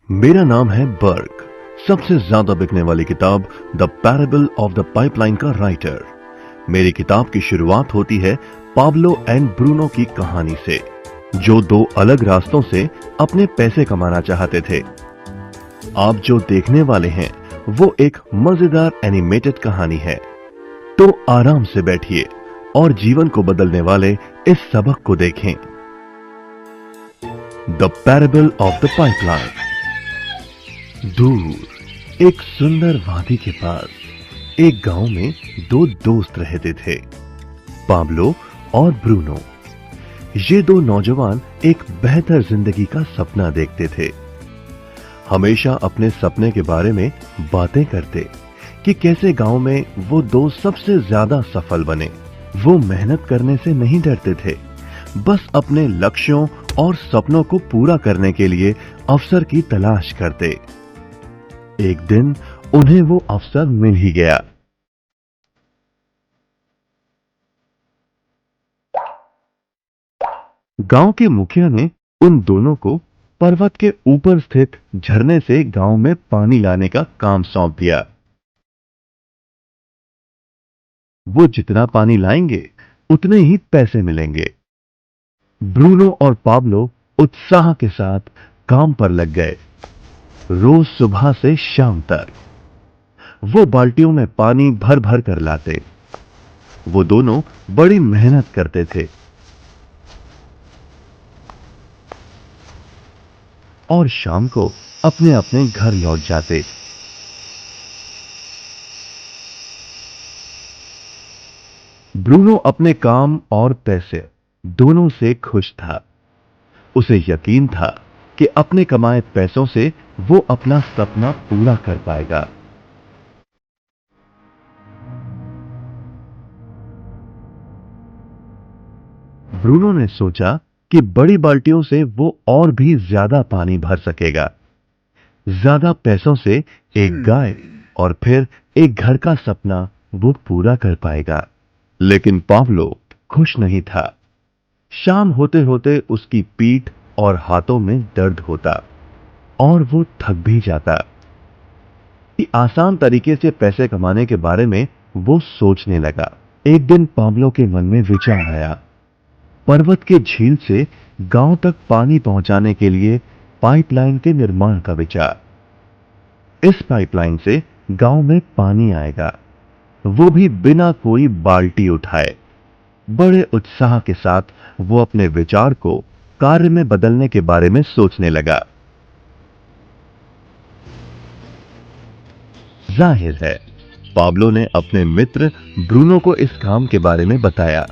मेरा नाम है बर्ग। सबसे ज्यादा बिकने वाली किताब the parable of the pipeline का राइटर। मेरी किताब की शुरुआत होती है पाब्लो एंड ब्रूनो की कहानी से, जो दो अलग रास्तों से अपने पैसे कमाना चाहते थे। आप जो देखने वाले हैं वो एक मजेदार एनिमेटेड कहानी है, तो आराम से बैठिए और जीवन को बदलने वाले इस सबक को देखें। The parable of the pipeline. दूर एक सुंदर वादी के पास एक गांव में दो दोस्त रहते थे, पाब्लो और ब्रूनो। ये दो नौजवान एक बेहतर जिंदगी का सपना देखते थे। हमेशा अपने सपने के बारे में बातें करते कि कैसे गांव में वो दो सबसे ज्यादा सफल बने। वो मेहनत करने से नहीं डरते थे, बस अपने लक्ष्यों और सपनों को पूरा करने के लिए अवसर की तलाश करते। एक दिन उन्हें वो अवसर मिल ही गया। गांव के मुखिया ने उन दोनों को पर्वत के ऊपर स्थित झरने से गांव में पानी लाने का काम सौंप दिया। वो जितना पानी लाएंगे उतने ही पैसे मिलेंगे। ब्रूनो और पाब्लो उत्साह के साथ काम पर लग गए। रोज सुबह से शाम तक वो बाल्टियों में पानी भर भर कर लाते। वो दोनों बड़ी मेहनत करते थे और शाम को अपने अपने घर लौट जाते। ब्रूनो अपने काम और पैसे दोनों से खुश था। उसे यकीन था कि अपने कमाए पैसों से वो अपना सपना पूरा कर पाएगा। ब्रूनो ने सोचा कि बड़ी बाल्टियों से वो और भी ज्यादा पानी भर सकेगा। ज्यादा पैसों से एक गाय और फिर एक घर का सपना वो पूरा कर पाएगा। लेकिन पाब्लो खुश नहीं था। शाम होते होते उसकी पीठ और हाथों में दर्द होता और वो थक भी जाता। कि आसान तरीके से पैसे कमाने के बारे में वो सोचने लगा। एक दिन पाब्लो के मन में विचार आया। पर्वत के झील से गांव तक पानी पहुंचाने के लिए पाइपलाइन के निर्माण का विचार। इस पाइपलाइन से गांव में पानी आएगा, वो भी बिना कोई बाल्टी उठाए। बड़े उत्साह के साथ वो अपने विचार को कार्य में बदलने के बारे में सोचने लगा। जाहिर है पाब्लो ने अपने मित्र ब्रूनो को इस काम के बारे में बताया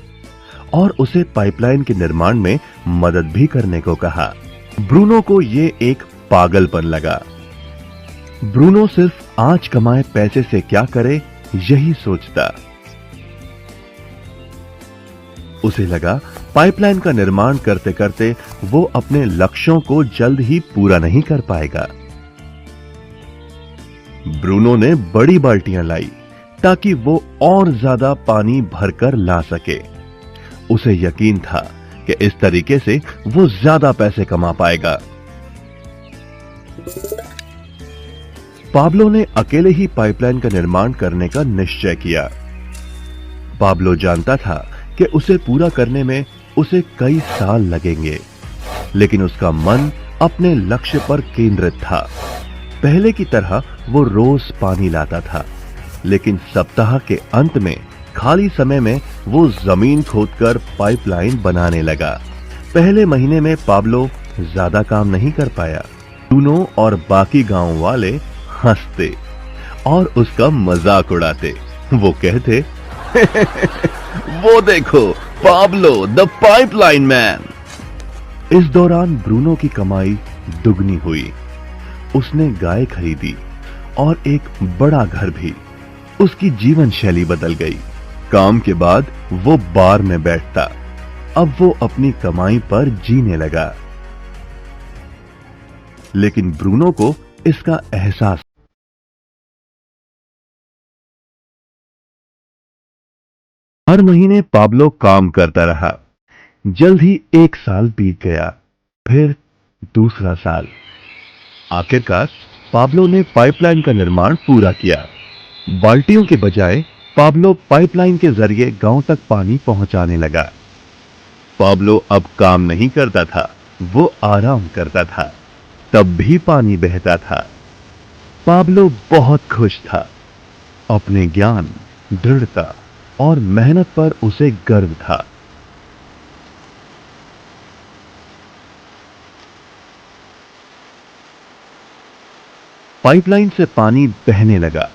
और उसे पाइपलाइन के निर्माण में मदद भी करने को कहा। ब्रूनो को ये एक पागलपन लगा। ब्रूनो सिर्फ आज कमाए पैसे से क्या करे यही सोचता। उसे लगा पाइपलाइन का निर्माण करते करते वो अपने लक्ष्यों को जल्द ही पूरा नहीं कर पाएगा। ब्रूनो ने बड़ी बाल्टियां लाई ताकि वो और ज्यादा पानी भरकर ला सके। उसे यकीन था कि इस तरीके से वो ज्यादा पैसे कमा पाएगा। पाब्लो ने अकेले ही पाइपलाइन का निर्माण करने का निश्चय किया। पाब्लो जानता था कि उसे पूरा करने में उसे कई साल लगेंगे, लेकिन उसका मन अपने लक्ष्य पर केंद्रित था। पहले की तरह वो रोज पानी लाता था, लेकिन सप्ताह के अंत में खाली समय में वो जमीन खोदकर पाइपलाइन बनाने लगा। पहले महीने में पाब्लो ज्यादा काम नहीं कर पाया। ब्रूनो और बाकी गांव वाले हंसते और उसका मजाक उड़ाते। वो कहते वो देखो पाब्लो द पाइपलाइन मैन। इस दौरान ब्रूनो की कमाई दुगनी हुई। उसने गाय खरीदी और एक बड़ा घर भी। उसकी जीवन शैली बदल गई। काम के बाद वो बार में बैठता। अब वो अपनी कमाई पर जीने लगा। लेकिन ब्रूनो को इसका एहसास। हर महीने पाब्लो काम करता रहा। जल्द ही एक साल बीत गया, फिर दूसरा साल। आखिरकार पाब्लो ने पाइपलाइन का निर्माण पूरा किया। बाल्टियों के बजाय पाब्लो पाइपलाइन के जरिए गांव तक पानी पहुंचाने लगा। पाब्लो अब काम नहीं करता था, वो आराम करता था, तब भी पानी बहता था। पाब्लो बहुत खुश था। अपने ज्ञान, दृढ़ता और मेहनत पर उसे गर्व था। पाइपलाइन से पानी बहने लगा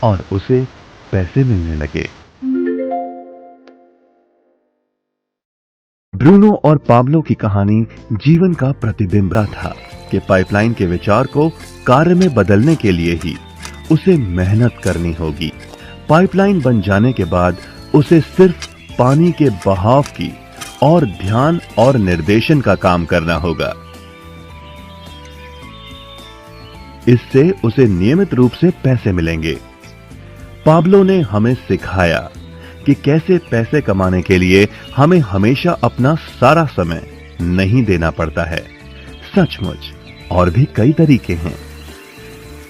और उसे पैसे मिलने लगे। ब्रूनो और पाब्लो की कहानी जीवन का प्रतिबिंब था कि पाइपलाइन के विचार को कार्य में बदलने के लिए ही उसे मेहनत करनी होगी। पाइपलाइन बन जाने के बाद उसे सिर्फ पानी के बहाव की और ध्यान और निर्देशन का काम करना होगा। इससे उसे नियमित रूप से पैसे मिलेंगे। पाब्लो ने हमें सिखाया कि कैसे पैसे कमाने के लिए हमें हमेशा अपना सारा समय नहीं देना पड़ता है। सचमुच और भी कई तरीके हैं।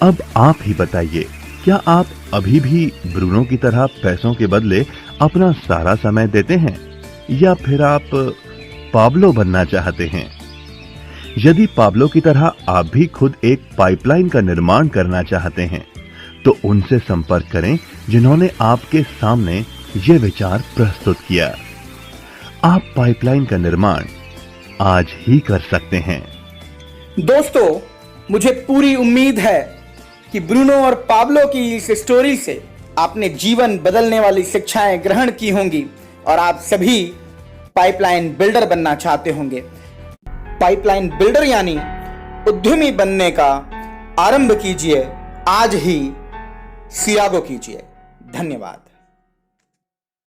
अब आप ही बताइए, क्या आप अभी भी ब्रूनो की तरह पैसों के बदले अपना सारा समय देते हैं, या फिर आप पाब्लो बनना चाहते हैं? यदि पाब्लो की तरह आप भी खुद एक पाइपलाइन का निर्माण करना चाहते हैं, तो उनसे संपर्क करें जिन्होंने आपके सामने ये विचार प्रस्तुत किया। आप पाइपलाइन का निर्माण आज ही कर सकते हैं। दोस्तों, मुझे पूरी उम्मीद है कि ब्रूनो और पाब्लो की इस स्टोरी से आपने जीवन बदलने वाली शिक्षाएं ग्रहण की होंगी और आप सभी पाइपलाइन बिल्डर बनना चाहते होंगे। पाइपलाइन बिल्डर यानी उद्यमी बनने का आरंभ कीजिए, आज ही सियागो कीजिए। धन्यवाद।